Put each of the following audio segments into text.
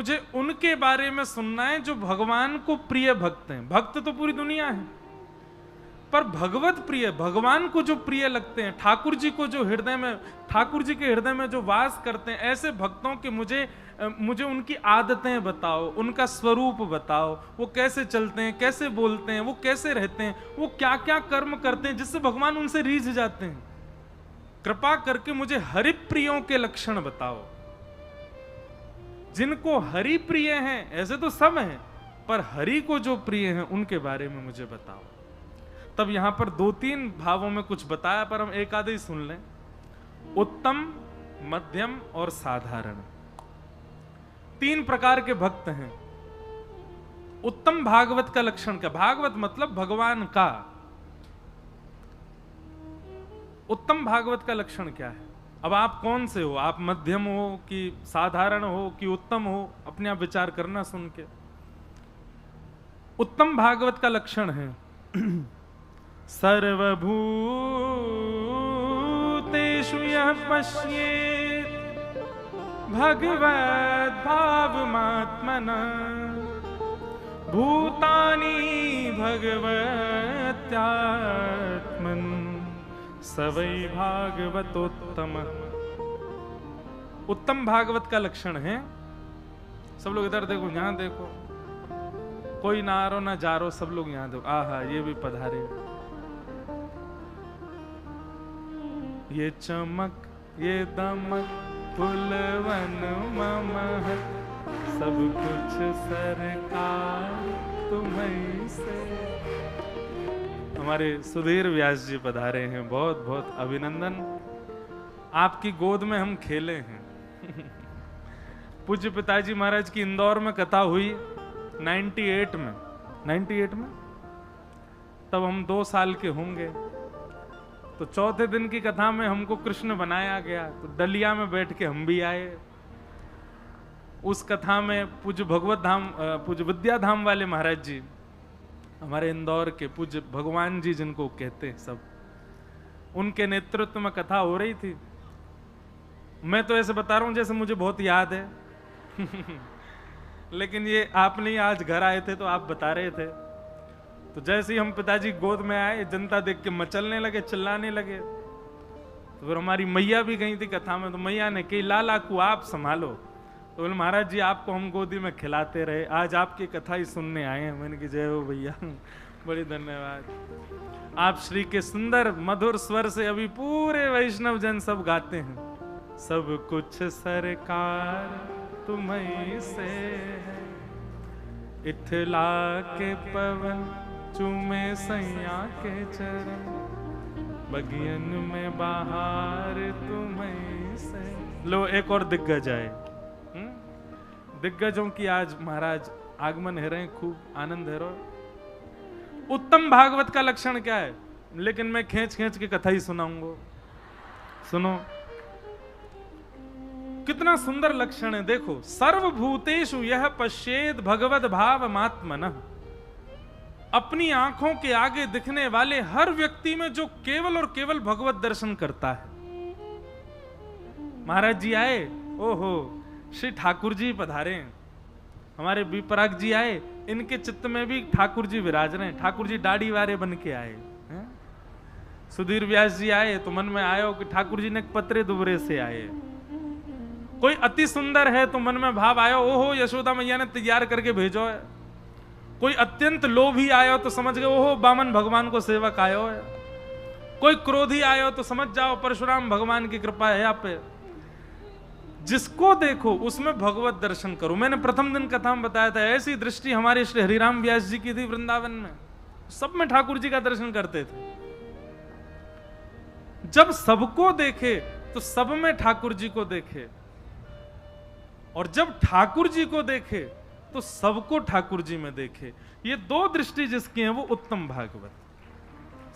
मुझे उनके बारे में सुनना है जो भगवान को प्रिय भक्त हैं। भक्त तो पूरी दुनिया है, पर भगवत प्रिय, भगवान को जो प्रिय लगते हैं, ठाकुर जी को जो हृदय में, ठाकुर जी के हृदय में जो वास करते हैं, ऐसे भक्तों के मुझे उनकी आदतें बताओ, उनका स्वरूप बताओ, वो कैसे चलते हैं, कैसे बोलते हैं, वो कैसे रहते हैं, वो क्या क्या कर्म करते हैं जिससे भगवान उनसे रीझ जाते हैं। कृपा करके मुझे हरिप्रियों के लक्षण बताओ। जिनको हरि प्रिय हैं, ऐसे तो सब हैं, पर हरि को जो प्रिय हैं उनके बारे में मुझे बताओ। तब यहां पर 2-3 भावों में कुछ बताया, पर हम एक आधे ही सुन लें। उत्तम, मध्यम और साधारण, 3 प्रकार के भक्त हैं। उत्तम भागवत का लक्षण क्या? भागवत मतलब भगवान का। उत्तम भागवत का लक्षण क्या है? अब आप कौन से हो? आप मध्यम हो कि साधारण हो कि उत्तम हो? अपने आप विचार करना सुन के। उत्तम भागवत का लक्षण है सर्वभूतेषु यः पश्येत् भगवद् भावमात्मना भूतानि भगवत्यात्मन् स वै भागवतोत्तम। उत्तम भागवत का लक्षण है, सब लोग इधर देखो, यहां देखो, कोई ना आरो ना जारो, सब लोग यहां देखो। आहा, ये भी पधारे। ये चमक, ये दमक, फुलवन ममहत, सब कुछ सरकार तुम्हीं से। हमारे सुधीर व्यास जी पधारे हैं, बहुत बहुत अभिनंदन। आपकी गोद में हम खेले हैं। पूज्य पिताजी महाराज की इंदौर में कथा हुई 98 में, तब हम 2 साल के होंगे। तो चौथे दिन की कथा में हमको कृष्ण बनाया गया, तो डलिया में बैठ के हम भी आए। उस कथा में पूज्य भगवत धाम, पूज्य विद्याधाम वाले महाराज जी, हमारे इंदौर के पूज्य भगवान जी जिनको कहते हैं सब, उनके नेतृत्व में कथा हो रही थी। मैं तो ऐसे बता रहा हूं जैसे मुझे बहुत याद है। लेकिन ये आपने ही आज घर आए थे तो आप बता रहे थे। तो जैसे ही हम पिताजी गोद में आए, जनता देख के मचलने लगे, चिल्लाने लगे। तो फिर हमारी मैया भी गई थी कथा में, तो मैया ने कही लाला को आप संभालो। तो बोले महाराज जी आपको हम गोदी में खिलाते रहे, आज आपकी कथा ही सुनने आए हैं। मैंने कहा जय हो भैया, बड़ी धन्यवाद। आप श्री के सुंदर मधुर स्वर से अभी पूरे वैष्णव जन सब गाते हैं, सब कुछ सरकार तुम्हीं से है, इथला के पवन चूमे सैया के चरण, बगियन में बहार तुम्हीं से। लो एक और दिग्गज आए। दिग्गजों की आज महाराज आगमन है रहे, खूब आनंद है रहा। उत्तम भागवत का लक्षण क्या है? लेकिन मैं खींच खींच के कथा ही सुनाऊंगा, सुनो कितना सुंदर लक्षण है। देखो, सर्वभूतेषु यह पश्येद भगवद भावमात्मनः, अपनी आंखों के आगे दिखने वाले हर व्यक्ति में जो केवल और केवल भगवत दर्शन करता है। महाराज जी आए, ओहो श्री ठाकुर जी पधारे हैं। हमारे विपराग जी आए, इनके चित्त में भी ठाकुर जी विराज रहे हैं। ठाकुर जी दाढ़ी वारे बन के आए हैं। सुधीर व्यास जी आए तो मन में आयो कि ठाकुर जी ने पत्रे दुबरे से आए। कोई अति सुंदर है तो मन में भाव आयो, ओहो यशोदा मैया ने तैयार करके भेजो है। कोई अत्यंत लोभी आयो तो समझ गए ओहो बामन भगवान को सेवक आयो है। कोई क्रोधी आयो तो समझ जाओ परशुराम भगवान की कृपा है आप पे। जिसको देखो उसमें भगवत दर्शन करो। मैंने प्रथम दिन कथा में बताया था, ऐसी दृष्टि हमारे श्री हरिराम व्यास जी की थी वृंदावन में। सब में ठाकुर जी का दर्शन करते थे। जब सबको देखे तो सब में ठाकुर जी को देखे, और जब ठाकुर जी को देखे तो सबको ठाकुर जी में देखे। ये 2 दृष्टि जिसकी है वो उत्तम भागवत।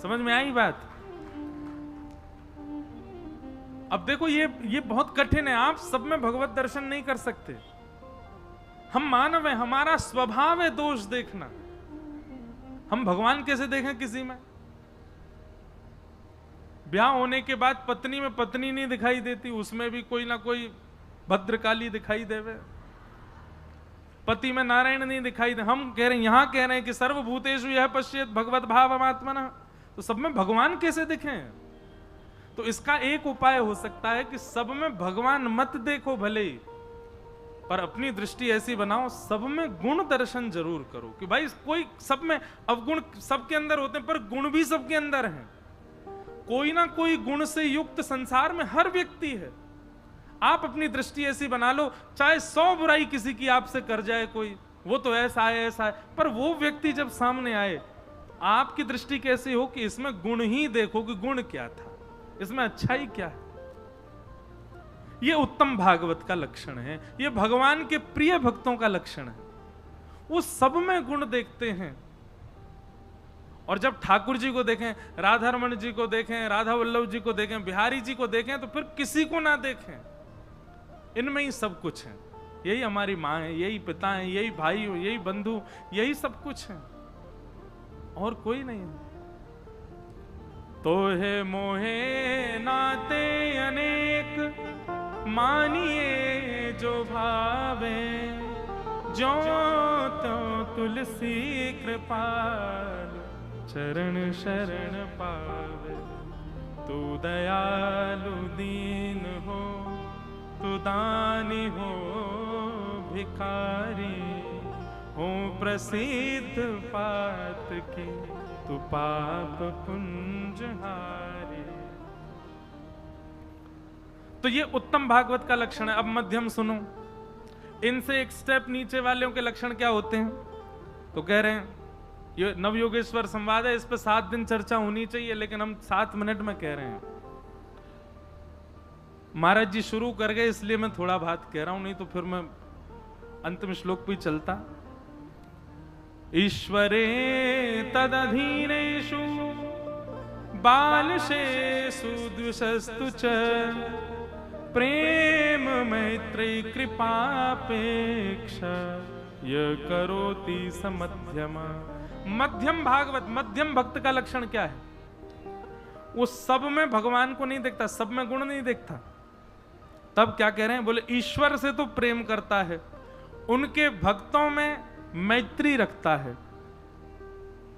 समझ में आई बात? अब देखो ये बहुत कठिन है, आप सब में भगवत दर्शन नहीं कर सकते। हम मानव हैं, हमारा स्वभाव है दोष देखना। हम भगवान कैसे देखें किसी में? ब्याह होने के बाद पत्नी में पत्नी नहीं दिखाई देती, उसमें भी कोई ना कोई भद्रकाली दिखाई देवे। पति में नारायण नहीं दिखाई दे, हम कह रहे हैं, यहां कह रहे हैं कि सर्वभूतेषु यह पश्येत भगवत भावमात्मनः, तो सब में भगवान कैसे दिखें? तो इसका एक उपाय हो सकता है कि सब में भगवान मत देखो भले ही, पर अपनी दृष्टि ऐसी बनाओ सब में गुण दर्शन जरूर करो कि भाई कोई सब में अवगुण सबके अंदर होते हैं पर गुण भी सबके अंदर हैं। कोई ना कोई गुण से युक्त संसार में हर व्यक्ति है। आप अपनी दृष्टि ऐसी बना लो, चाहे 100 बुराई किसी की आपसे कर जाए कोई, वो तो ऐसा है ऐसा है, पर वो व्यक्ति जब सामने आए आपकी दृष्टि कैसी हो कि इसमें गुण ही देखो कि गुण क्या था, इसमें अच्छाई क्या है। ये उत्तम भागवत का लक्षण है, ये भगवान के प्रिय भक्तों का लक्षण है। वो सब में गुण देखते हैं। और जब ठाकुर जी को देखें, राधा रमण जी को देखें, राधा वल्लभ जी को देखें, बिहारी जी को देखें, तो फिर किसी को ना देखें, इनमें ही सब कुछ है। यही हमारी माँ है, यही पिता है, यही भाई, यही बंधु, यही सब कुछ है, और कोई नहीं है। तो है मोहे नाते अनेक, मानिए जो भावे, जो तो तुलसी कृपाल, चरण शरण पावे। तू दयालु दीन हो, तू दानी हो भिखारी, हो प्रसिद्ध पात के, तू पाप पुंजहारी। तो ये उत्तम भागवत का लक्षण है। अब मध्यम सुनो, इनसे एक स्टेप नीचे वालों के लक्षण क्या होते हैं? तो कह रहे हैं ये नवयोगेश्वर संवाद है, इस पे 7 दिन चर्चा होनी चाहिए, लेकिन हम 7 मिनट में कह रहे हैं। महाराज जी शुरू कर गए इसलिए मैं थोड़ा बात कह रहा हूं, नहीं तो फिर मैं अंतिम श्लोक पे चलता। ईश्वरे तदधीनेषु बालशेषु द्विषस्तु च, प्रेम मैत्री कृपापेक्षा य करोति स मध्यम। मध्यम भागवत, मध्यम भक्त का लक्षण क्या है? वो सब में भगवान को नहीं देखता, सब में गुण नहीं देखता। तब क्या कह रहे हैं? बोले ईश्वर से तो प्रेम करता है, उनके भक्तों में मैत्री रखता है,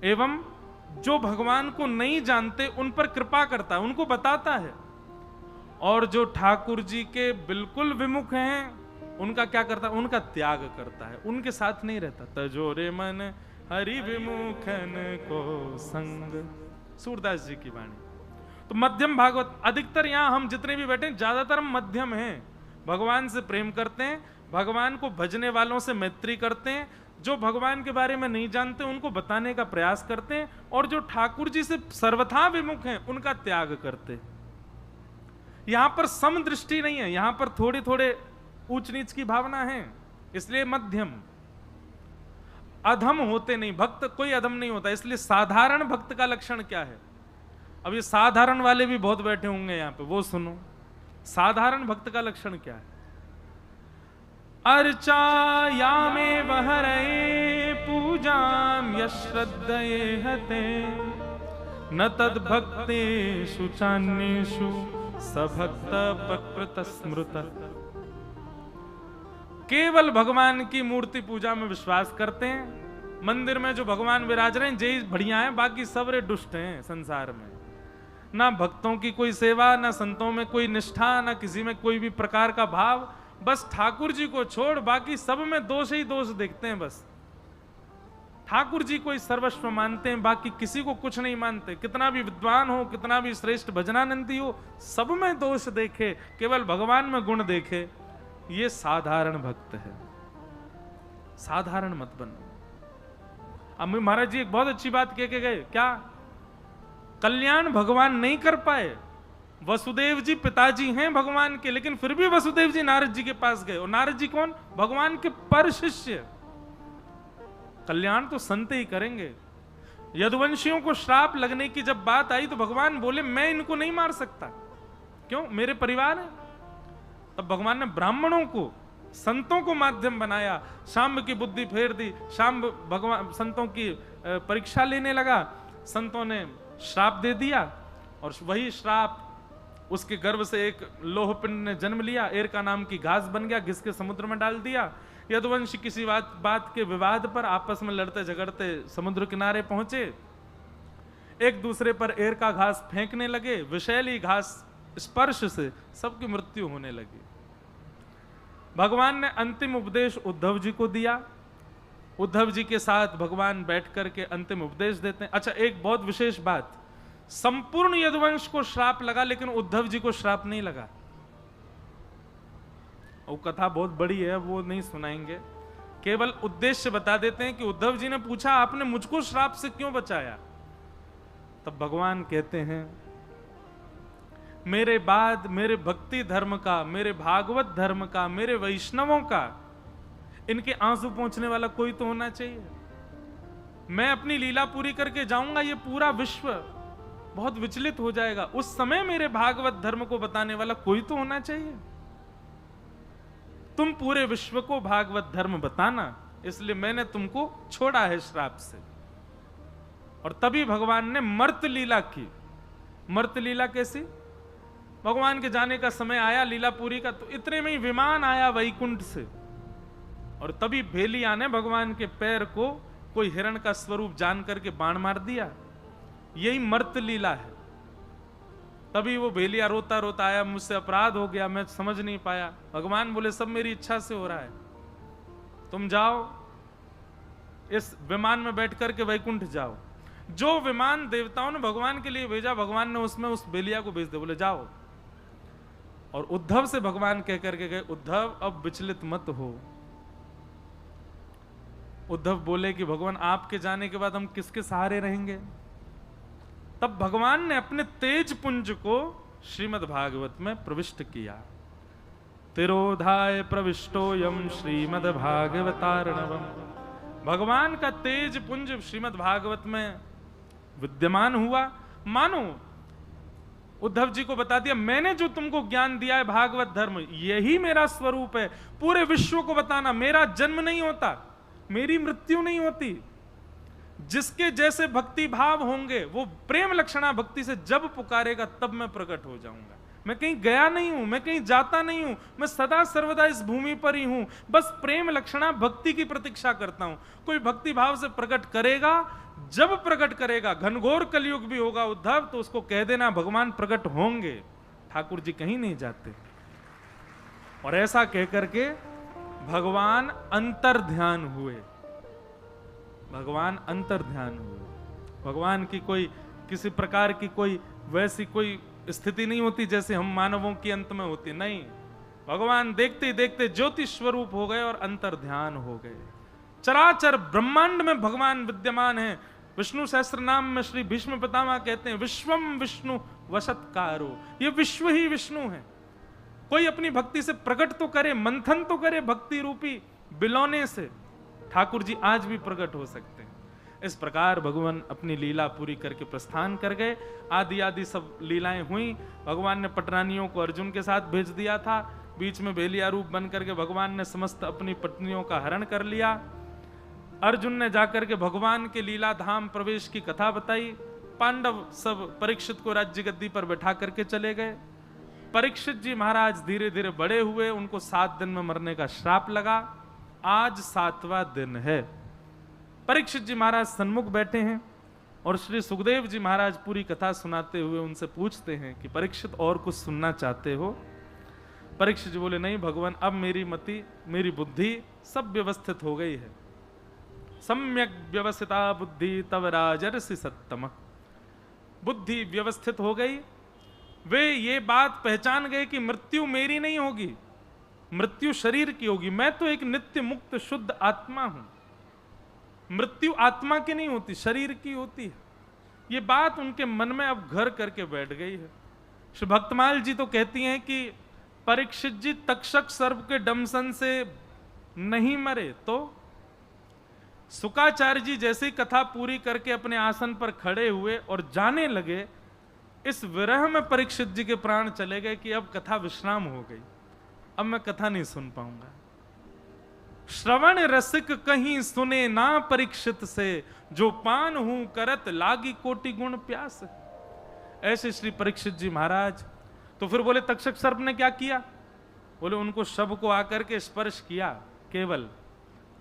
एवं जो भगवान को नहीं जानते उन पर कृपा करता है, उनको बताता है। और जो ठाकुर जी के बिल्कुल विमुख हैं उनका क्या करता है? उनका त्याग करता है, उनके साथ नहीं रहता। तजोरे मन हरि विमुखन को संग, सूरदास जी की वाणी। तो मध्यम भागवत, अधिकतर यहां हम जितने भी बैठे ज्यादातर हम मध्यम हैं। भगवान से प्रेम करते हैं, भगवान को भजने वालों से मैत्री करते हैं, जो भगवान के बारे में नहीं जानते उनको बताने का प्रयास करते हैं, और जो ठाकुर जी से सर्वथा विमुख हैं उनका त्याग करते हैं। यहां पर समदृष्टि नहीं है, यहां पर थोड़े थोड़े ऊंच नीच की भावना है, इसलिए मध्यम। अधम होते नहीं, भक्त कोई अधम नहीं होता। इसलिए साधारण भक्त का लक्षण क्या है? अब ये साधारण वाले भी बहुत बैठे होंगे यहां पे, वो सुनो। साधारण भक्त का लक्षण क्या है? अर्चा यामे वहरे पूजाम यश्रद्धये हते, न तद भक्तेषु चान्येषु सभक्त प्रकृत स्मृत। केवल भगवान की मूर्ति पूजा में विश्वास करते हैं, मंदिर में जो भगवान विराज रहे हैं जय बढ़िया है, बाकी सब रे दुष्ट हैं संसार में। ना भक्तों की कोई सेवा, ना संतों में कोई निष्ठा, ना किसी में कोई भी प्रकार का भाव, बस ठाकुर जी को छोड़ बाकी सब में दोष ही दोष देखते हैं। बस ठाकुर जी को ही सर्वस्व मानते हैं, बाकी किसी को कुछ नहीं मानते। कितना भी विद्वान हो, कितना भी श्रेष्ठ भजनानंदी हो, सब में दोष देखे, केवल भगवान में गुण देखे। ये साधारण भक्त है। साधारण मत बनो। अब महाराज जी एक बहुत अच्छी बात कह के गए, क्या? कल्याण भगवान नहीं कर पाए। वसुदेव जी पिताजी हैं भगवान के, लेकिन फिर भी वसुदेव जी नारद जी के पास गए, और नारद जी कौन? भगवान के पर शिष्य। कल्याण तो संत ही करेंगे। यदुवंशियों को श्राप लगने की जब बात आई तो भगवान बोले मैं इनको नहीं मार सकता, क्यों? मेरे परिवार है। तब भगवान ने ब्राह्मणों को, संतों को माध्यम बनाया, शाम्ब की बुद्धि फेर दी। शाम्ब भगवान संतों की परीक्षा लेने लगा, संतों ने श्राप दे दिया, और वही श्राप उसके गर्भ से एक लोहपिंड ने जन्म लिया, एरका नाम की घास बन गया, घिस के समुद्र में डाल दिया। यदुवंश किसी बात के विवाद पर आपस में लड़ते झगड़ते समुद्र किनारे पहुंचे, एक दूसरे पर एर का घास फेंकने लगे, विषैली घास स्पर्श से सबकी मृत्यु होने लगी। भगवान ने अंतिम उपदेश उद्धव जी को दिया। उद्धव जी के साथ भगवान बैठ करके अंतिम उपदेश देते हैं। अच्छा, एक बहुत विशेष बात, संपूर्ण यदुवंश को श्राप लगा लेकिन उद्धव जी को श्राप नहीं लगा। वो कथा बहुत बड़ी है, वो नहीं सुनाएंगे, केवल उद्देश्य बता देते हैं कि उद्धव जी ने पूछा आपने मुझको श्राप से क्यों बचाया? तब भगवान कहते हैं मेरे बाद मेरे भक्ति धर्म का, मेरे भागवत धर्म का, मेरे वैष्णवों का इनके आंसू पहुंचने वाला कोई तो होना चाहिए। मैं अपनी लीला पूरी करके जाऊंगा, ये पूरा विश्व बहुत विचलित हो जाएगा, उस समय मेरे भागवत धर्म को बताने वाला कोई तो होना चाहिए। तुम पूरे विश्व को भागवत धर्म बताना, इसलिए मैंने तुमको छोड़ा है श्राप से। और तभी भगवान ने मर्त लीला की। मर्त लीला कैसी? भगवान के जाने का समय आया लीला पूरी का, तो इतने में ही विमान आया वैकुंठ से, और तभी भेलिया ने भगवान के पैर को कोई हिरण का स्वरूप जान करके बाण मार दिया। यही मर्त लीला है। तभी वो भेलिया रोता रोता आया, मुझसे अपराध हो गया, मैं समझ नहीं पाया। भगवान बोले सब मेरी इच्छा से हो रहा है, तुम जाओ इस विमान में बैठ करके वैकुंठ जाओ। जो विमान देवताओं ने भगवान के लिए भेजा, भगवान ने उसमें उस भेलिया को भेज दिया, बोले जाओ। और उद्धव से भगवान कह करके गए, उद्धव अब विचलित मत हो। उद्धव बोले कि भगवान आपके जाने के बाद हम किसके सहारे रहेंगे? तब भगवान ने अपने तेज पुंज को श्रीमद् भागवत में प्रविष्ट किया। तिरोधाय प्रविष्टोयम श्रीमद् भागवतार्णवम। भगवान का तेज पुंज श्रीमद् भागवत में विद्यमान हुआ। मानो उद्धव जी को बता दिया, मैंने जो तुमको ज्ञान दिया है भागवत धर्म, यही मेरा स्वरूप है। पूरे विश्व को बताना, मेरा जन्म नहीं होता, मेरी मृत्यु नहीं होती। जिसके जैसे भक्ति भाव होंगे वो प्रेम लक्षणा भक्ति से जब पुकारेगा तब मैं प्रकट हो जाऊंगा। मैं कहीं गया नहीं हूं, मैं कहीं जाता नहीं हूं, मैं सदा सर्वदा इस भूमि पर ही हूं, बस प्रेम लक्षणा भक्ति की प्रतीक्षा करता हूं। कोई भक्ति भाव से प्रकट करेगा, जब प्रकट करेगा, घनघोर कलयुग भी होगा उद्धव, तो उसको कह देना भगवान प्रकट होंगे, ठाकुर जी कहीं नहीं जाते। और ऐसा कह करके भगवान अंतर ध्यान हुए। भगवान अंतर ध्यान हुए। भगवान की कोई किसी प्रकार की कोई वैसी कोई स्थिति नहीं होती जैसे हम मानवों की अंत में होती, नहीं। भगवान देखते देखते ज्योति स्वरूप हो गए और अंतर ध्यान हो गए। चराचर ब्रह्मांड में भगवान विद्यमान है। विष्णु सहस्त्र नाम में श्री भीष्म पितामह कहते हैं, विश्वम विष्णु वशत्कारो। ये विश्व ही विष्णु है। कोई अपनी भक्ति से प्रकट तो करे, मंथन तो करे भक्ति रूपी बिलौने से, ठाकुर जी आज भी प्रकट हो सकते हैं। इस प्रकार भगवान अपनी लीला पूरी करके प्रस्थान कर गए। आदि आदि सब लीलाएं हुई। भगवान ने पटरानियों को अर्जुन के साथ भेज दिया था। बीच में भेलिया रूप बन करके भगवान ने समस्त अपनी पत्नियों का हरण कर लिया। अर्जुन ने जाकर के भगवान के लीला धाम प्रवेश की कथा बताई। पांडव सब परीक्षित को राज्य गद्दी पर बैठा करके चले गए। परीक्षित जी महाराज धीरे धीरे बड़े हुए, उनको 7 दिन में मरने का श्राप लगा। आज 7वां दिन है। परीक्षित जी महाराज सन्मुख बैठे हैं और श्री सुखदेव जी महाराज पूरी कथा सुनाते हुए उनसे पूछते हैं कि परीक्षित और कुछ सुनना चाहते हो? परीक्षित जी बोले, नहीं भगवान, अब मेरी मति, मेरी बुद्धि सब व्यवस्थित हो गई है। सम्यक व्यवस्थिता बुद्धि तव राजर्षि सत्तम। बुद्धि व्यवस्थित हो गई। वे ये बात पहचान गए कि मृत्यु मेरी नहीं होगी, मृत्यु शरीर की होगी। मैं तो एक नित्य मुक्त शुद्ध आत्मा हूं। मृत्यु आत्मा की नहीं होती, शरीर की होती है। ये बात उनके मन में अब घर करके बैठ गई है। श्री भक्तमाल जी तो कहती हैं कि परीक्षित जी तक्षक सर्प के डंसन से नहीं मरे, तो शुकाचार्य जी जैसी कथा पूरी करके अपने आसन पर खड़े हुए और जाने लगे, इस विरह में परीक्षित जी के प्राण चले गए कि अब कथा विश्राम हो गई, अब मैं कथा नहीं सुन पाऊंगा। श्रवण रसिक कहीं सुने ना परीक्षित से, जो पान हूं करत लागी कोटि गुण प्यास। ऐसे श्री परीक्षित जी महाराज। तो फिर बोले तक्षक सर्प ने क्या किया? बोले उनको शव को आकर के स्पर्श किया केवल,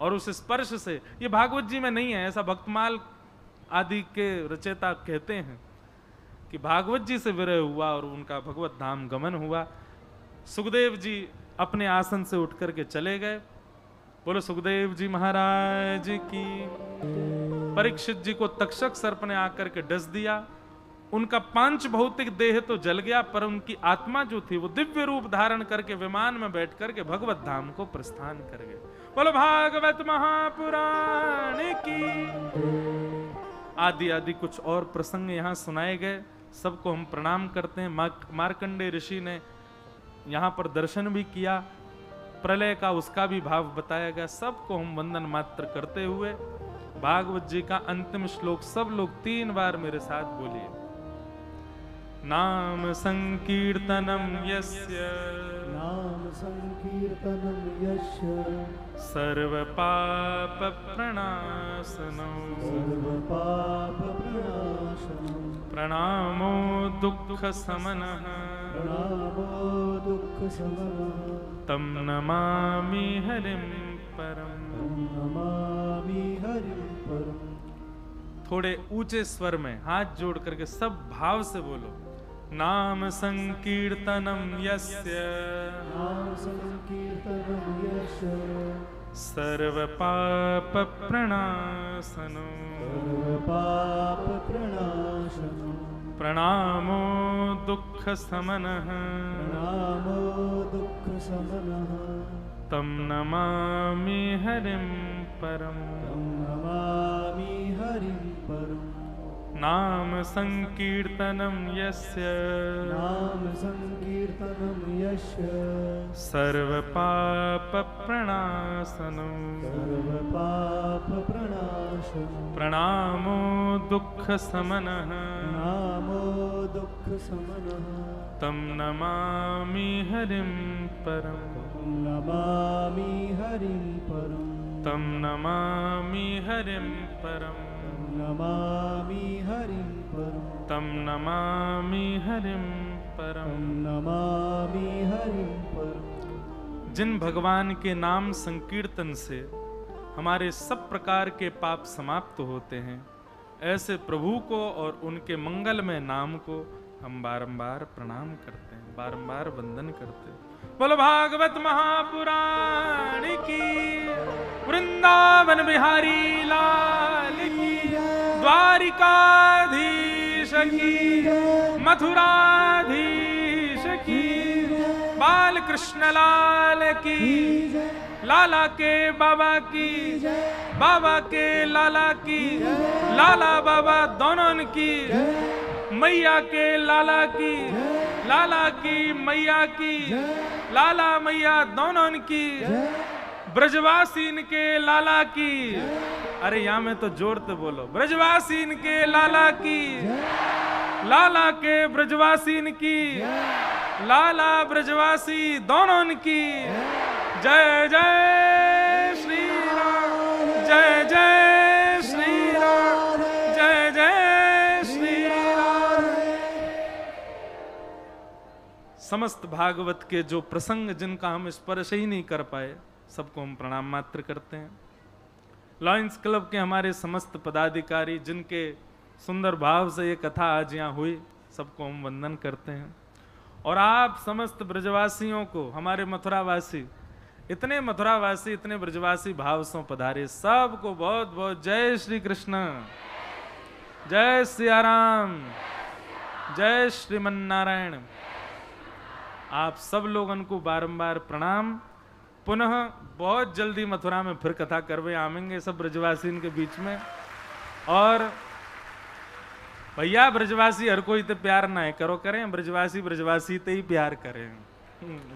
और उस स्पर्श से, ये भागवत जी में नहीं है, ऐसा भक्तमाल आदि के रचयिता कहते हैं कि भागवत जी से विरह हुआ और उनका भगवत धाम गमन हुआ। सुखदेव जी अपने आसन से उठ करके चले गए। बोलो सुखदेव जी महाराज की। परीक्षित जी को तक्षक सर्प ने आकर के डस दिया। उनका पांच भौतिक देह तो जल गया, पर उनकी आत्मा जो थी वो दिव्य रूप धारण करके विमान में बैठ करके भगवत धाम को प्रस्थान कर गए। बोलो भागवत महापुराण की। आदि आदि कुछ और प्रसंग यहाँ सुनाए गए, सबको हम प्रणाम करते हैं। मार्कंडेय ऋषि ने यहाँ पर दर्शन भी किया, प्रलय का उसका भी भाव बताया गया। सबको हम वंदन मात्र करते हुए भागवत जी का अंतिम श्लोक सब लोग 3 बार मेरे साथ बोलिए। नाम संकीर्तनम यस्य, नाम संकीर्तनम यस्य, सर्व पाप प्रणाशनो, सर्व पाप प्रणाशनो, प्रणामो दुःख समनः, प्रणामो दुःख समनः, तम नमामि हरिं परम, तम नमामि हरिं परम। थोड़े ऊंचे स्वर में हाथ जोड़ करके सब भाव से बोलो। नाम संकीर्तनम यस्य, नाम संकीर्तनम यस्य, सर्व पाप प्रणाशनो, सर्व पाप प्रणाशनो, प्रणामो दुःख समनः, प्रणामो दुःख समनः, तम नमामि हरिं परम, तम नमामि हरिं परम। नाम संकीर्तनम यस्य, नाम संकीर्तनम यस्य, सर्व पाप प्रणाशनो, सर्व पाप प्रणाशनो, प्रणामो दुःख समनः, प्रणामो दुःख समनः, तम नमामि हरिं परम, तम नमामि हरिं परम, तम नमामि हरिं परम, नमामि हरिं परम, तम नमामि हरिं परम। तम नमामि हरिं परम। जिन भगवान के नाम संकीर्तन से हमारे सब प्रकार के पाप समाप्त होते हैं, ऐसे प्रभु को और उनके मंगलमय नाम को हम बारंबार प्रणाम करते हैं, बारंबार वंदन करते हैं। बोलो भागवत महापुराण की। वृंदावन बिहारी लाल की, द्वारिकाधीश की, मथुराधीश की, बाल कृष्ण लाल की, लाला के बाबा की, बाबा के लाला की, लाला बाबा दोनों की, मैया के लाला की, लाला की मैया की, लाला मैया दोनों की, ब्रजवासीन के लाला की। अरे यहाँ में तो जोर से बोलो। ब्रजवासीन के लाला की, लाला के ब्रजवासीन की, लाला ब्रजवासी दोनों की। जय जय श्री राम, जय जय श्री राम, जय जय श्री राम। समस्त भागवत के जो प्रसंग जिनका हम स्पर्श ही नहीं कर पाए, सबको हम प्रणाम मात्र करते हैं। लॉयंस क्लब के हमारे समस्त पदाधिकारी जिनके सुंदर भाव से ये कथा आज यहाँ हुई, सबको हम वंदन करते हैं। और आप समस्त ब्रजवासियों को, हमारे मथुरावासी, इतने मथुरावासी, इतने ब्रजवासी भाव से पधारे, सबको बहुत बहुत जय श्री कृष्ण, जय सिया राम, जय श्रीमन नारायण। आप सब लोगों को बारंबार प्रणाम। पुनः बहुत जल्दी मथुरा में फिर कथा करवे आवेंगे सब ब्रजवासी के बीच में। और भैया ब्रजवासी हर कोई तो प्यार ना है करो करें, ब्रजवासी ब्रजवासी ते ही प्यार करें।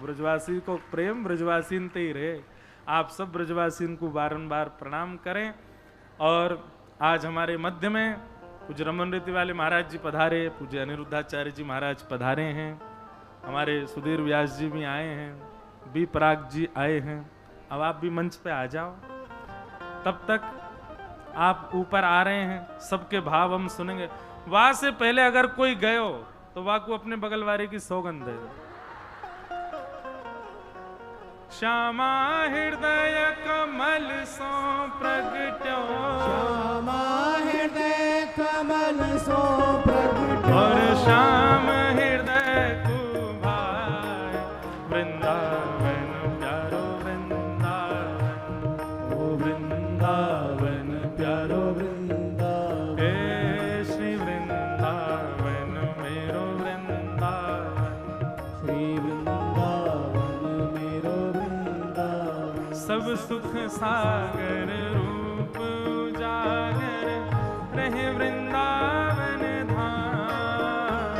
ब्रजवासी को प्रेम ब्रजवासी ते ही रहे। आप सब ब्रजवासी को बारंबार प्रणाम करें। और आज हमारे मध्य में पूज्य रमन रीति वाले महाराज जी पधारे, पूज्य अनिरुद्धाचार्य जी महाराज पधारे हैं, हमारे सुधीर व्यास जी भी आए हैं, बी पराग जी आए हैं। अब आप भी मंच पे आ जाओ। तब तक आप ऊपर आ रहे हैं, सबके भाव हम सुनेंगे। वहां से पहले अगर कोई गए हो तो वहां को अपने बगल वाले की सौगंध है। श्यामा हृदय कमल सो प्रगट्यो, श्यामा हृदय कमल सो प्रगट्यो, और श्याम हृदय को भाई वृंदावन प्यारो वृंदावन, ओ वृंदावन प्यारो वृंदावन, हे श्री वृंदावन मेरो वृंदावन, श्री वृंदावन मेरो वृंदावन, सब सुख सागर रूप उजागर रहे वृंदावन धाम,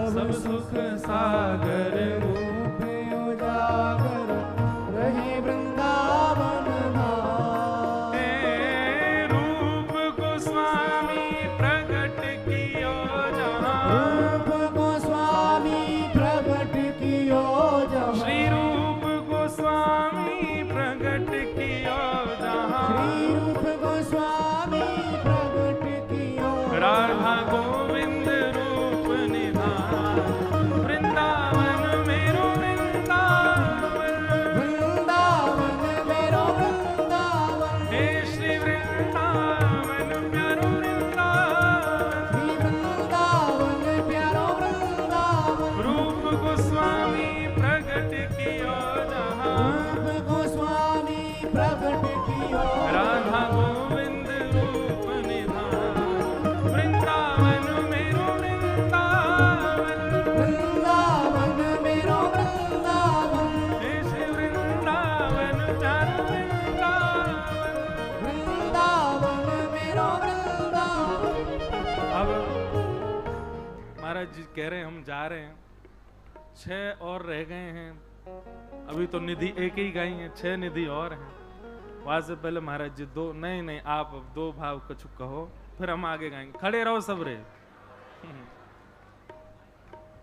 सब सुख सागर रूप उजागर रहे वृंदावन धाम, हे रूप को स्वामी प्रकट कियो जहाँ, रूप को स्वामी प्रकट कियो जहाँ, श्री रूप को स्वामी प्रकट कियो जहाँ, श्री रूप को स्वामी प्रकट कियो राधा गोविंद रूप निधान, वृंदावन मेरो वृंदावन, वृंदावन मेरो वृंदावन, हे श्री वृंदावन प्यारो वृंदावन, श्री वृंदावन प्यारो वृंदावन, रूप को स्वामी प्रकट कियो जहाँ, रूप को स्वामी प्रकट कियो राधा गोविंद रूप निधान, वृंदावन मेरो वृंदावन, वृंदावन मेरो वृंदावन, हे श्री वृंदावन प्यारो वृंदावन। वृंदावन मेरो वृंदावन। अब महाराज जी कह रहे हैं हम जा रहे हैं, 6 और रह गए हैं, अभी तो निधि एक ही गाई है, 6 निधि और हैं। वहां से पहले महाराज जी 2 नहीं आप अब 2 भाव कुछ कहो, फिर हम आगे गाएंगे। खड़े रहो सब रे।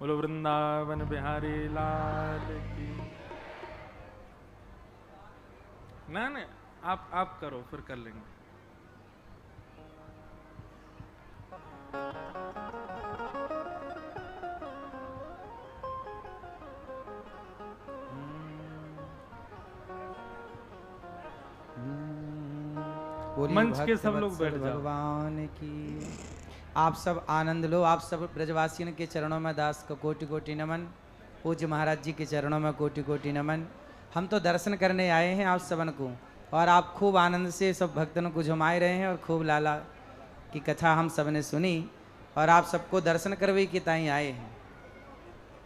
बोलो वृंदावन बिहारी लाल की। ना आप करो फिर कर लेंगे। मंच के सब लोग बैठ जाओ। भगवान की आप सब आनंद लो। आप सब ब्रजवासियों के चरणों में दास को कोटि कोटि नमन। पूज्य महाराज जी के चरणों में कोटि कोटि नमन। हम तो दर्शन करने आए हैं आप सबन को, और आप खूब आनंद से सब भक्तों को झुमाए रहे हैं, और खूब लाला की कथा हम सब ने सुनी, और आप सबको दर्शन करवे के ताई आए हैं,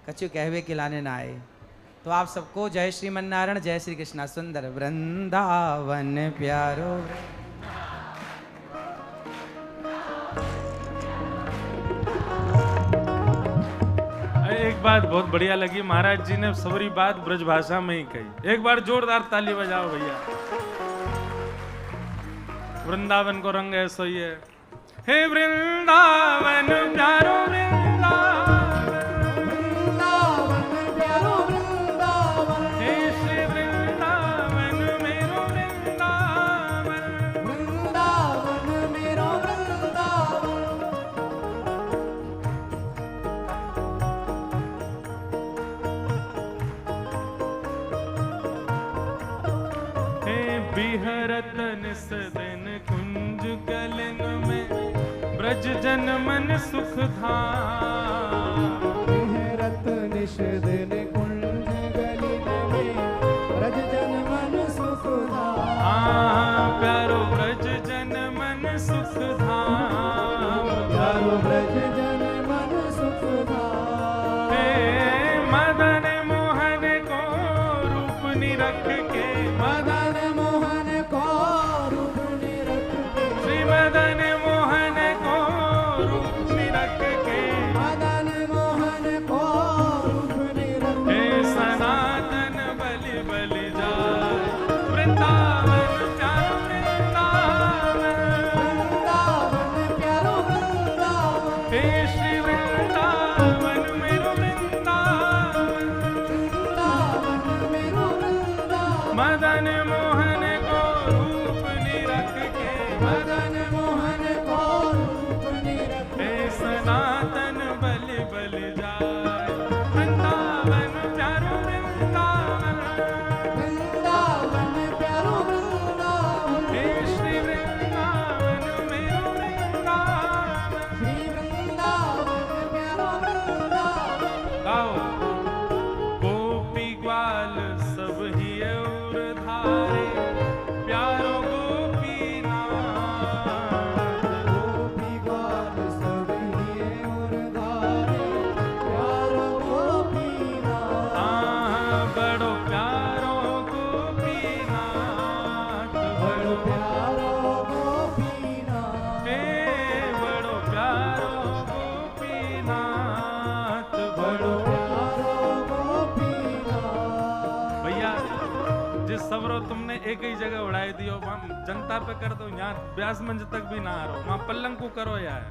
कछु कहवे के लाने ना आए। तो आप सबको जय श्रीमन नारायण, जय श्री कृष्णा। सुंदर वृंदावन प्यारो। एक बात बहुत बढ़िया लगी, महाराज जी ने सबरी बात ब्रज भाषा में ही कही। एक बार जोरदार ताली बजाओ भैया। वृंदावन को रंग ऐसा ही है। हे वृंदावन प्यारो वृंदावन, वृंदावन प्यारो वृंदावन, हे श्री वृंदावन मेरो वृंदावन, वृंदावन मेरो वृंदावन। हे बिहरत निस दिन कुंज कलिन में, ब्रज जन मन सुख धाम। बिहरत निश दिन कुंज गलिन में, ब्रज जन मन सुख धाम। प्यारो ब्रज जन मन सुख धाम, प्यारो ब्रज जन मन सुख धाम। हे मदन मोहन को रूप निरख के, मदन मोहन को रूप निरख के, श्री मदन मोहन को रूप निरख के, मदन मोहन को रूप निरख के। हे सनातन बलि बलि जाय, वृंदावन प्यारो वृंदावन, वृंदावन प्यारो वृंदावन, हे श्री वृंदावन मेरो वृंदावन, वृंदावन मेरो वृंदावन। मदन मोहन को रूप निरख के, मदन मोहन को रूप निरख के। हे सनातन बलि बलि जाय, वृंदावन प्यारो वृंदावन, प्यारो गोपीनाथ। गोपी गान सब लिए और गारे प्यारो गोपीनाथ। बड़ो प्यारो गोपीनाथ, बड़ो प्यारो गोपीनाथ। हे बड़ो प्यारो गोपीनाथ, बड़ो प्यारो गोपीनाथ। भैया जिस सबरो तुमने एक ही जगह उड़ाई दियो वहाँ जनता पे कर दो, यहाँ ब्यास मंच तक भी ना आ रहो, वहाँ पल्लंग को करो यार।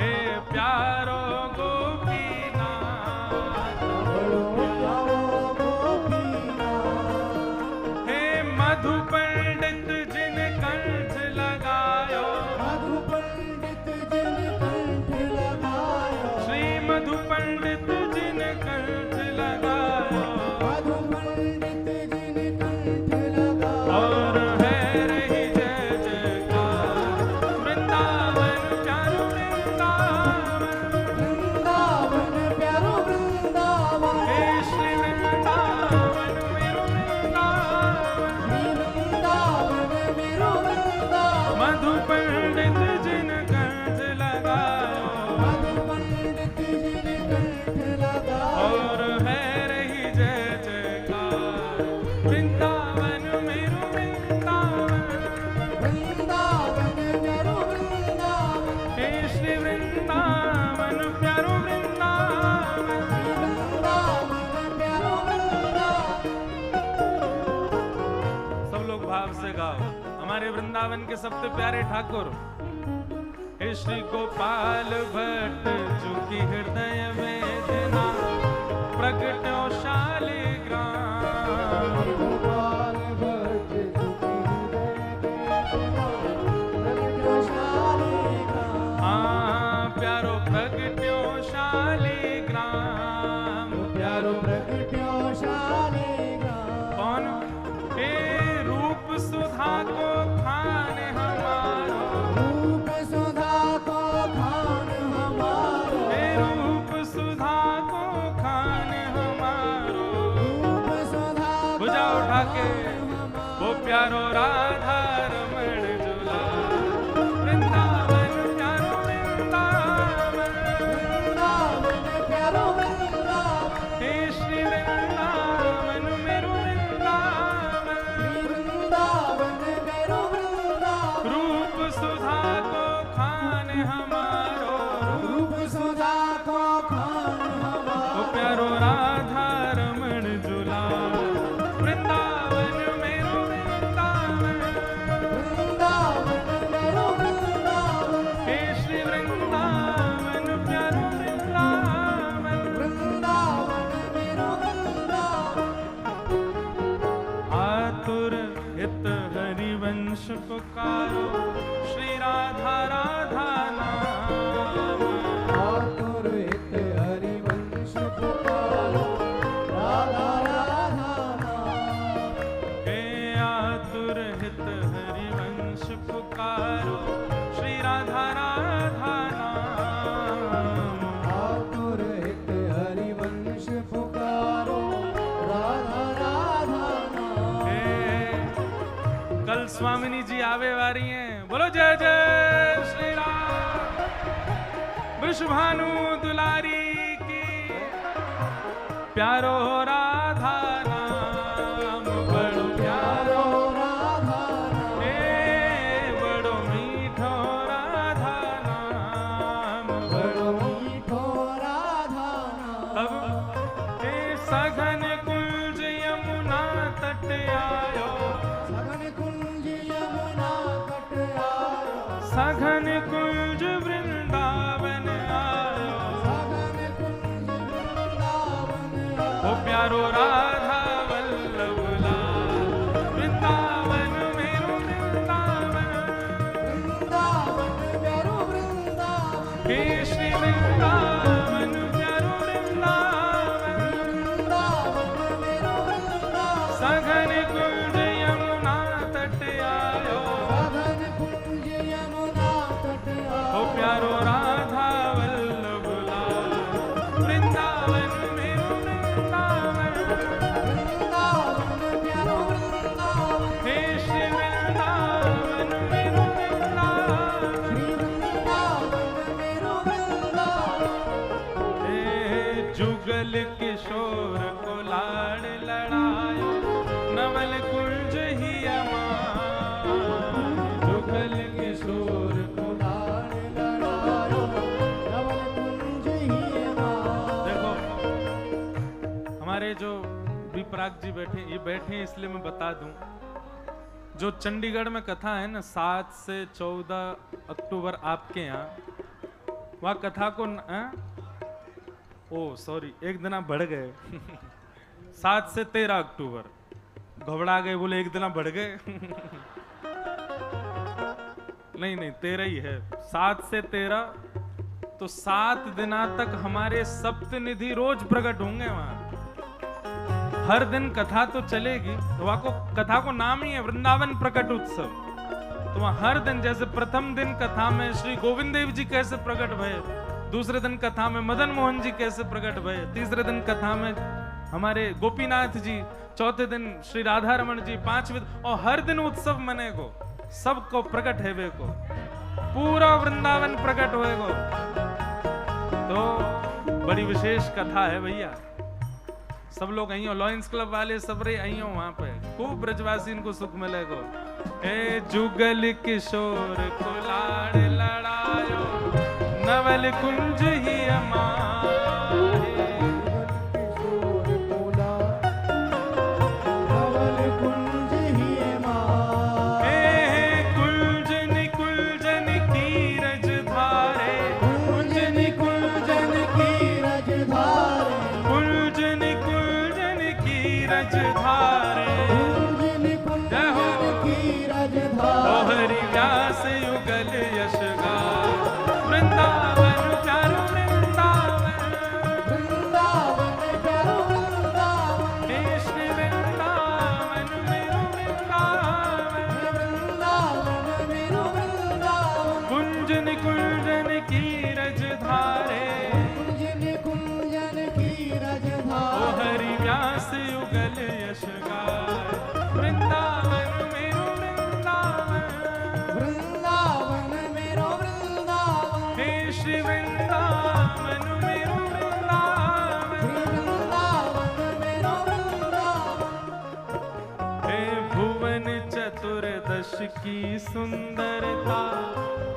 हे प्यारो गोपीनाथ, बड़ो प्यारो गोपीनाथ। हे मधु पंडित जिन कंठ लगायो, मधु पंडित जिन कंठ लगायो। श्री मधु पंडित जिन कंठ लगायो, मधु पंडित जिन कंठ लगायो। और है रही जय जयकार वृंदावन प्यारो वृंदावन। वृंदावन प्यारो वृंदावन। हे श्री वृंदावन मेरो वृंदावन। श्री वृंदावन मेरो वृंदावन। मधु पंडित जिन कंठ लगायो, मधु पंडित जिन कंठ लगायो। और है रही जय जयकार वृंदावन मेरो वृंदावन। वृंदावन मेरो वृंदावन। हे श्री वृंदावन प्यारो वृंदावन। वृंदावन प्यारो वृंदावन। सब लोग भाव से गाओ, हमारे वृंदावन के सबसे प्यारे ठाकुर हे श्री गोपाल भट्ट जो की हृदय वेदना प्रगटो शालिग्राम। गोपाल भट्ट जुगी हृदय वेदना प्रगटो शालिग्राम। प्यारो प्रगट्यो शालिग्राम। प्यारो प्रगटो शालिग्राम। कौन? हे रूप सुधा को खान हमारो, रूप सुधा को खान हमारो। हे रूप सुधा को खान हमारो। रूप सुधा को भुजा उठा के हमारो। वो प्यारो राधा रमण झूला वृंदावन प्यारो वृंदावन। वृंदावन प्यारो वृंदावन। हे श्री वृंदावन मेरो वृंदावन। श्री वृंदावन मेरो वृंदावन। रूप सुधा को खान हमारो, रूप सुधा को खान हमारो। वो प्यारो राधा रमण झूला वृंदावन मेरो वृंदावन। वृंदावन मेरो वृंदावन। हे श्री वृंदावन प्यारो वृंदावन। वृंदावन मेरो वृंदावन। आतुर हित हरिवंश पुकारो श्री राधा राधा नाम। आतुर हित हरिवंश पुकारो राधा राधा नाम। हे आतुर हित हरिवंश पुकारो श्री राधा राधा नाम। आतुर हित हरिवंश पुकारो राधा राधा नाम। हे कल स्वामिनी जी आवे वारी हैं, बोलो जय जय श्री राम। वृषभानु दुलारी की प्यारो राधा नाम बड़ो प्यारो। प्यारो राधा नाम। हे बड़ो मीठो राधा नाम बड़ो मीठो राधा नाम। तब हे सघन कुंज यमुना तट आयो, सघन कुंज यमुना तट आयो। सघन कुंज वृंदावन आयो। सघन कुंज वृंदावन आयो। ओ प्यारो राधा वल्लभ लाल वृंदावन मेरो वृंदावन। वृंदावन मेरो वृंदावन। हे श्री वृंदावन प्यारो वृंदावन। वृंदावन मेरो वृंदावन। सघन कुंज यमुना तट आयो, सघन कुंज यमुना तट किशोर को लाड़ लड़ायो, नवल कुंज ही अमाय। जुगल किशोर को लाड़ लड़ायो, नवल कुंज ही अमाय। देखो हमारे जो विपराग जी बैठे, ये बैठे हैं इसलिए मैं बता दूं, जो चंडीगढ़ में कथा है ना 7 से 14 अक्टूबर आपके यहाँ, वहाँ कथा को ओ सॉरी एक दिन आप बढ़ गए 7 से 13 अक्टूबर, घबरा गए, बोले एक दिन आप बढ़ गए नहीं नहीं 13 ही है, 7 से 13, तो 7 दिना तक हमारे सप्तनिधि रोज प्रकट होंगे वहां। हर दिन कथा तो चलेगी, तो वहां को कथा को नाम ही है वृंदावन प्रकट उत्सव। तो वहां हर दिन, जैसे प्रथम दिन कथा में श्री गोविंद देव जी कैसे प्रकट भये, दूसरे दिन कथा में मदन मोहन जी कैसे प्रकट भये, तीसरे दिन कथा में हमारे गोपीनाथ जी, चौथे दिन श्री राधा रमन जी, 5वें, और हर दिन उत्सव मने को, सबको प्रकट है वे को, पूरा वृंदावन प्रकट होएगो। तो बड़ी विशेष कथा है भैया। सब लोग आई हो, लॉयंस क्लब वाले सब रे आई हो वहां पे, खूब ब्रजवासी इनको सुख मिलेगो। ए जुगल किशोर को लाड़ लड़ायो, नवल कुंज ही अमाय। की सुंदरता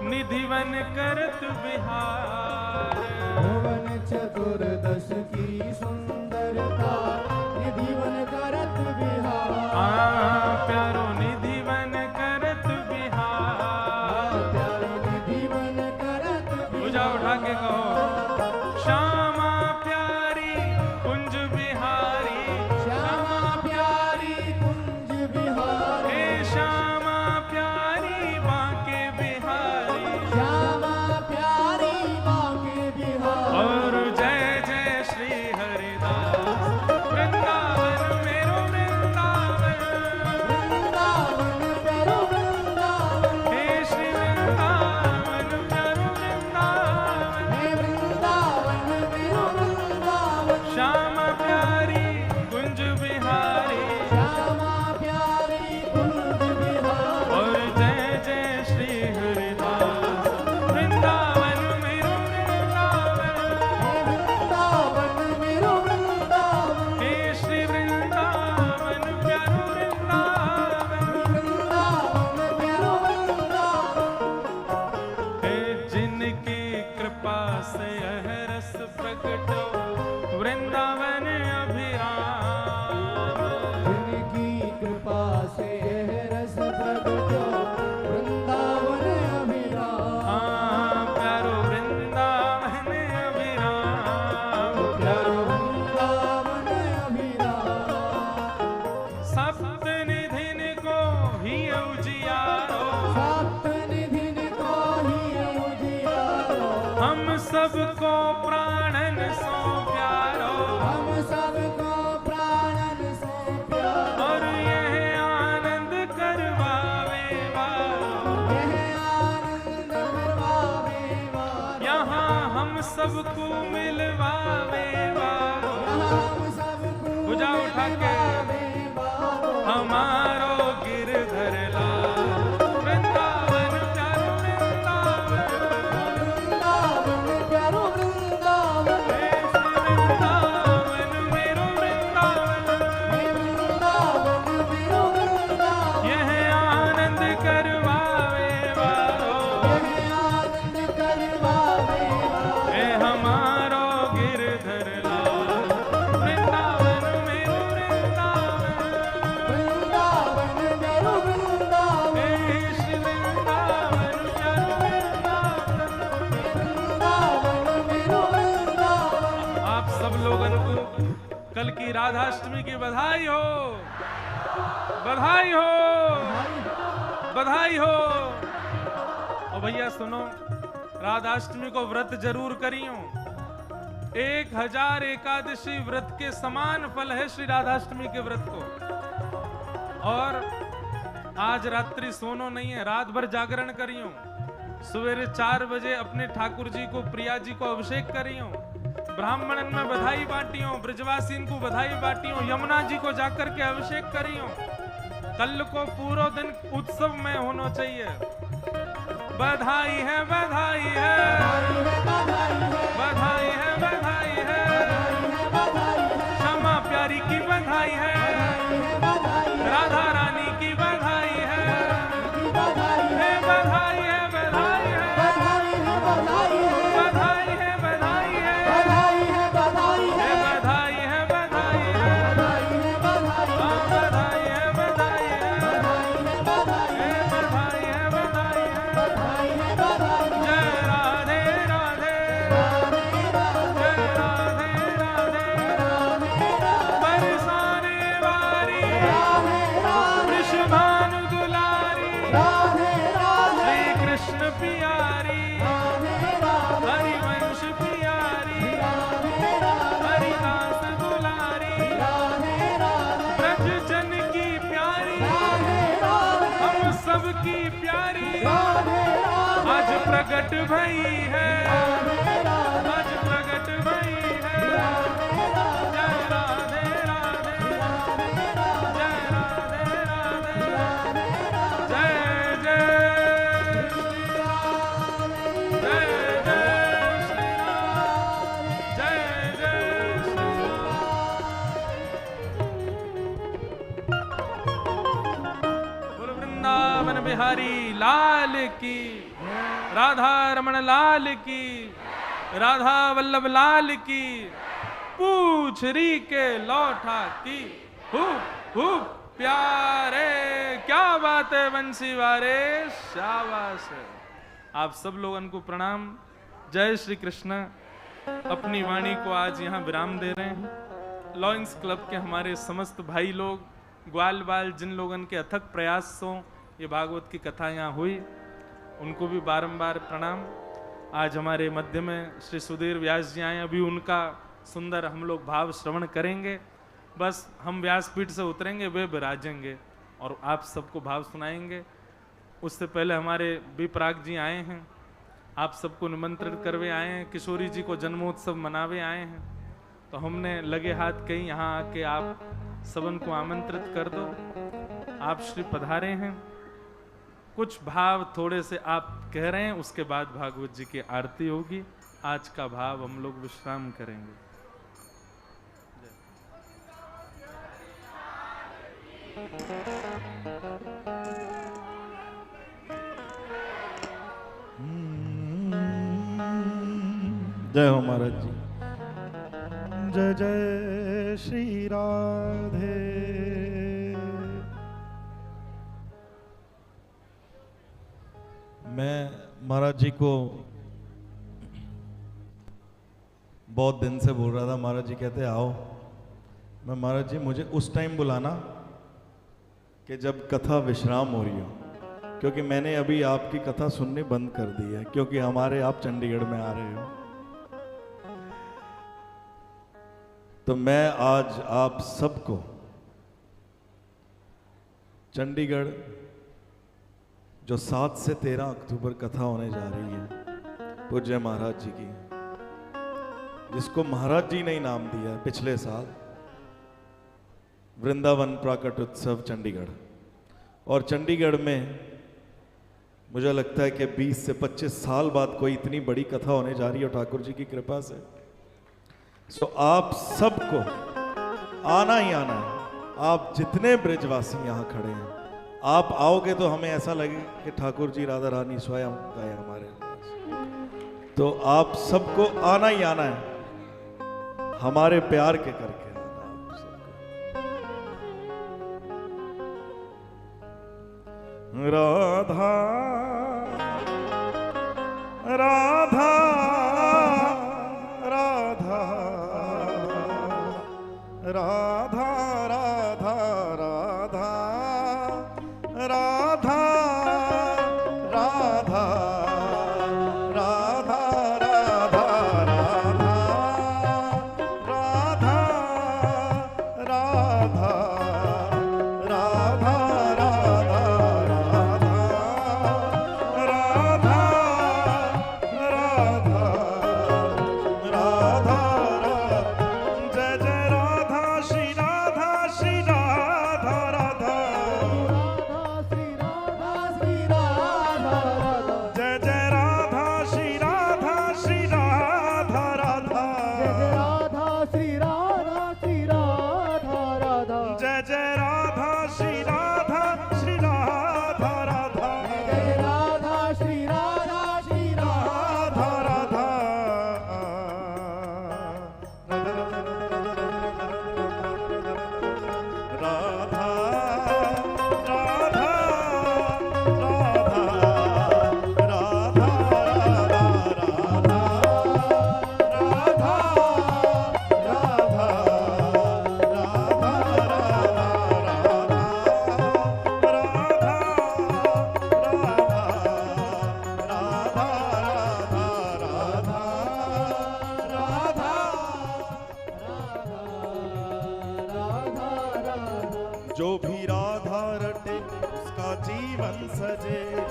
निधिवन करत बिहार, भुवन चतुर्दश की सुंदरता निधिवन करत बिहार। प्यारो निधिवन करत बिहार, प्यारो निधिवन करत बिहार। पूजा उठा के कहो, श्यामा प्यारी कुंज बिहारी, श्यामा प्यारी कुंज बिहारी, श्यामा प्यारी बांके बिहारी, श्यामा प्यारी बांके बिहारी। और जय जय श्री हरिदास, वृंदावन मेरो वृंदावन, वृंदावन प्यारो वृंदावन, हे श्री वृंदावन प्यारो वृंदावन, हे वृंदावन मेरो वृंदावन। श्यामा प्यारी कुंज बिहारी, श्यामा प्यारी कुंज बिहारी, और जय जय श्री हरिदास, वृंदावन मेरो वृंदावन, हे वृंदावन मेरो वृंदावन, हे श्री वृंदावन प्यारो वृंदावन, वृंदावन प्यारो वृंदावन। हे जिनकी कृपा से यह रस प्रकटो वृंदावन अभिराम, जिनकी कृपा से यह रस प्रगटो वृंदावन अभिराम। प्यारो वृंदावन अभिराम, प्यारो वृंदावन अभिराम। सप्त निधिन को ही उजियारो, सप्त निधिन को ही उजियारो, हम सबको प्राणन सो प्यारो, हम सबको प्राणन सो प्यारो। और यह आनंद करवावे वारो, यह आनंद करवावे वारो, यहाँ हम सबको मिलवावे वारो, हम सबको पूजा उठा के मिलवावे वारो। हमारो गिरधर लाल, वृंदावन प्यारो वृंदावन, वृंदावन प्यारो वृंदावन, हे श्री वृंदावन राधाष्टमी की बधाई हो, बधाई हो, बधाई हो। और भैया सुनो, राधाष्टमी को व्रत जरूर करियो। 1000 एकादशी व्रत के समान फल है श्री राधाष्टमी के व्रत को। और आज रात्रि सोनो नहीं है, रात भर जागरण करियो। सवेरे 4 बजे अपने ठाकुर जी को, प्रिया जी को अभिषेक करियो। ब्राह्मणन में बधाई बांटियो, ब्रजवासीन को बधाई बांटियो, यमुना जी को जाकर के अभिषेक करियो। कल को पूरा दिन उत्सव में होना चाहिए। बधाई है, बधाई है, बधाई है, बधाई है, क्षमा प्यारी की बधाई है, राधा रानी की बधाई है, बधाई है, बधाई है, बधाई है, बधाई है, बधाई है, बधाई है, बधाई है, बधाई है, बधाई है, बधाई है, बधाई है, बधाई है, बधाई है, जय राधे राधे, जय राधे राधे, बरसाने वाली वृषभानु दुलारी, श्री कृष्ण प्यारी, हरिवंश प्यारी, हरिदास दुलारी, ब्रज जन की प्यारी, हम सबकी प्यारी, आज प्रकट भई है, आज प्रकट भई है। जय राधे राधे, जय राधे राधे, जय जय श्री राम, जय जय श्री राम, जय जय श्री राम। बोलो वृंदावन बिहारी लाल की, राधा रमण लाल की, राधा वल्लभ लाल की, पूछ री के लौटा की, खूब खूब प्यारे, क्या बात है बंसी वारे, शाबाश है। आप सब लोगों को प्रणाम, जय श्री कृष्ण। अपनी वाणी को आज यहाँ विराम दे रहे हैं। लॉयंस क्लब के हमारे समस्त भाई लोग, ग्वाल बाल, जिन लोगों के अथक प्रयासों ये भागवत की कथा यहाँ हुई, उनको भी बारंबार प्रणाम। आज हमारे मध्य में श्री सुधीर व्यास जी आए, अभी उनका सुंदर हम लोग भाव श्रवण करेंगे। बस हम व्यासपीठ से उतरेंगे, वे विराजेंगे और आप सबको भाव सुनाएंगे। उससे पहले हमारे विपराग जी आए हैं, आप सबको निमंत्रित करवे आए हैं, किशोरी जी को जन्मोत्सव मनावे आए हैं। तो हमने लगे हाथ कहीं यहाँ आके आप सबन को आमंत्रित कर दो। आप श्री पधारे हैं, कुछ भाव थोड़े से आप कह रहे हैं, उसके बाद भागवत जी की आरती होगी। आज का भाव हम लोग विश्राम करेंगे। जय हो महाराज जी। जय जय श्री राधे। मैं महाराज जी को बहुत दिन से बोल रहा था, महाराज जी कहते आओ। मैं महाराज जी मुझे उस टाइम बुलाना कि जब कथा विश्राम हो रही हो, क्योंकि मैंने अभी आपकी कथा सुननी बंद कर दी है, क्योंकि हमारे आप चंडीगढ़ में आ रहे हो। तो मैं आज आप सबको चंडीगढ़ जो 7 से 13 अक्टूबर कथा होने जा रही है पूज्य महाराज जी की, जिसको महाराज जी ने इनाम दिया पिछले साल, वृंदावन प्राकट उत्सव चंडीगढ़। और चंडीगढ़ में मुझे लगता है कि 20 से 25 साल बाद कोई इतनी बड़ी कथा होने जा रही है ठाकुर जी की कृपा से। सो आप सबको आना ही आना है। आप जितने ब्रजवासी यहाँ खड़े हैं, आप आओगे तो हमें ऐसा लगे कि ठाकुर जी राधा रानी स्वयं गए हमारे पास। तो आप सबको आना ही आना है, हमारे प्यार के करके आना आप सबको। राधा राधा राधा राधा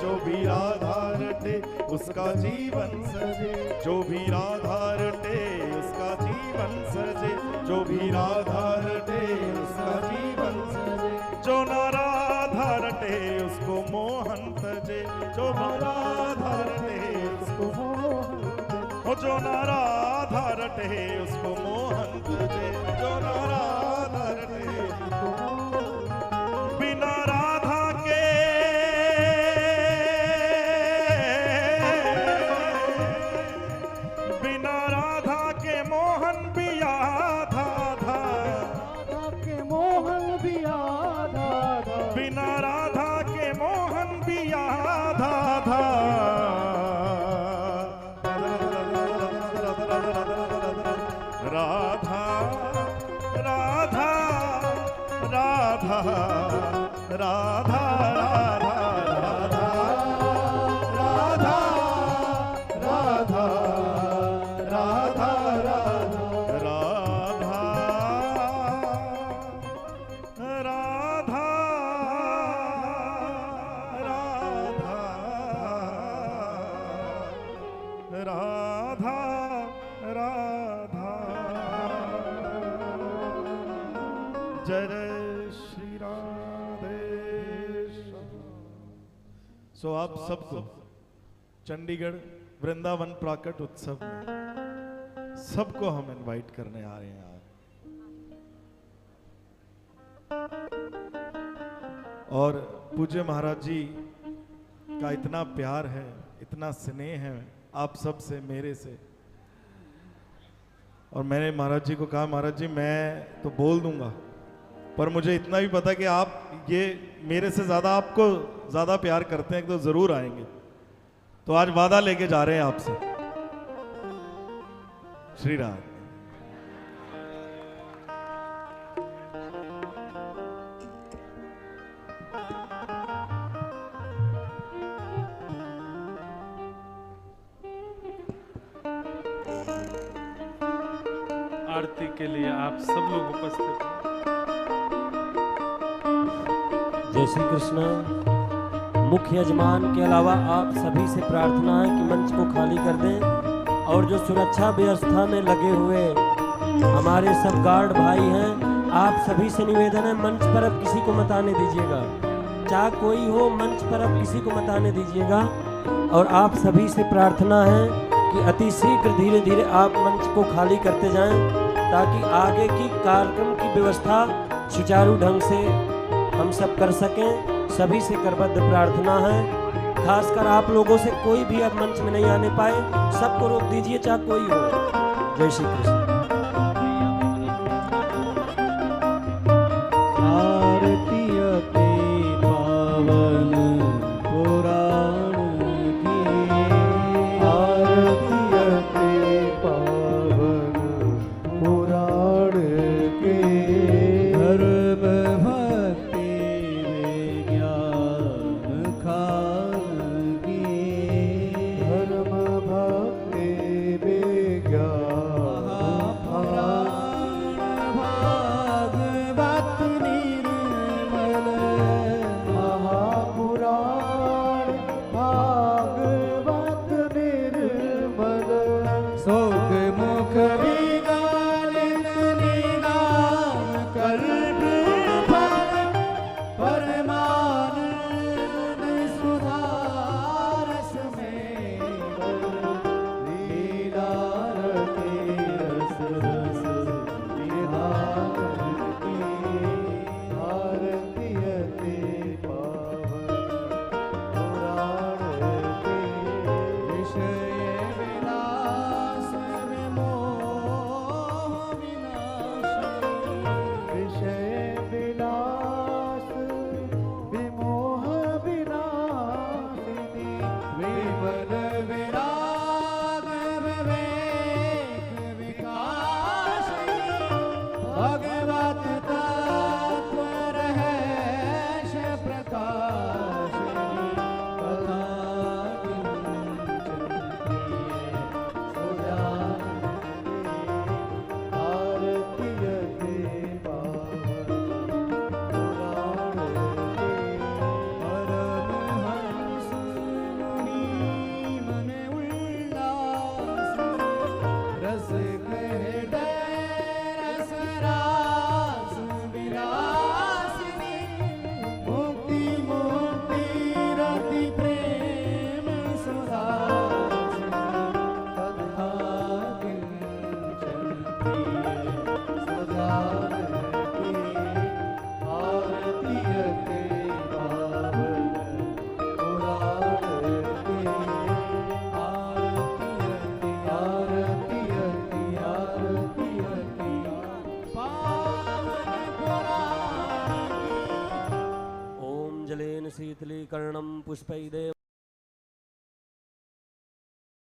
जो भी राधा रटे उसका जीवन सजे, जो भी राधा रटे उसका जीवन सजे, जो भी राधा रटे उसका जीवन सजे, जो ना राधा रटे उसको मोहन तजे, जो ना राधा रटे उसको मोहन तजे, ओ जो ना राधा रटे उसको मोहन तजे, जो ना राधा रटे उसको मोहन तजे। बिना राधा के बिना राधा के मोहन भी आधा था, राधा के मोहन भी आधा था, बिना राधा के मोहन भी आधा था। राधा राधा राधा राधा राधा राधा राधा राधा राधा राधा राधा राधा। जय श्री राधे। सो आप सबको चंडीगढ़ वृंदावन प्राकट उत्सव में सबको हम इनवाइट करने आ रहे हैं आज। और पूज्य महाराज जी का इतना प्यार है, इतना स्नेह है आप सब से, मेरे से। और मैंने महाराज जी को कहा, महाराज जी मैं तो बोल दूंगा, पर मुझे इतना भी पता कि आप ये मेरे से ज़्यादा आपको ज़्यादा प्यार करते हैं तो ज़रूर आएंगे। तो आज वादा लेके जा रहे हैं आपसे। श्री राम। आरती के लिए आप सब लोग उपस्थित हैं। जय श्री कृष्ण। मुख्य यजमान के अलावा आप सभी से प्रार्थना है कि मंच को खाली कर दें, और जो सुरक्षा व्यवस्था में लगे हुए हमारे सब गार्ड भाई हैं, आप सभी से निवेदन है मंच पर अब किसी को मत आने दीजिएगा, चाहे कोई हो मंच पर अब किसी को मत आने दीजिएगा। और आप सभी से प्रार्थना है कि अति शीघ्र धीरे धीरे आप मंच को खाली करते जाएं, ताकि आगे की कार्यक्रम की व्यवस्था सुचारू ढंग से हम सब कर सकें। सभी से करबद्ध प्रार्थना है, खासकर आप लोगों से कोई भी अब मंच में नहीं आने पाए, सबको रोक दीजिए चाहे कोई हो। जय श्री कृष्ण। आरती अति पावन पुराण की, आरती अति पावन पुराण के, धर्म भक्ति विज्ञान खान की, धर्म भक्ति विज्ञान शीतलीकरणं पुष्पैदेव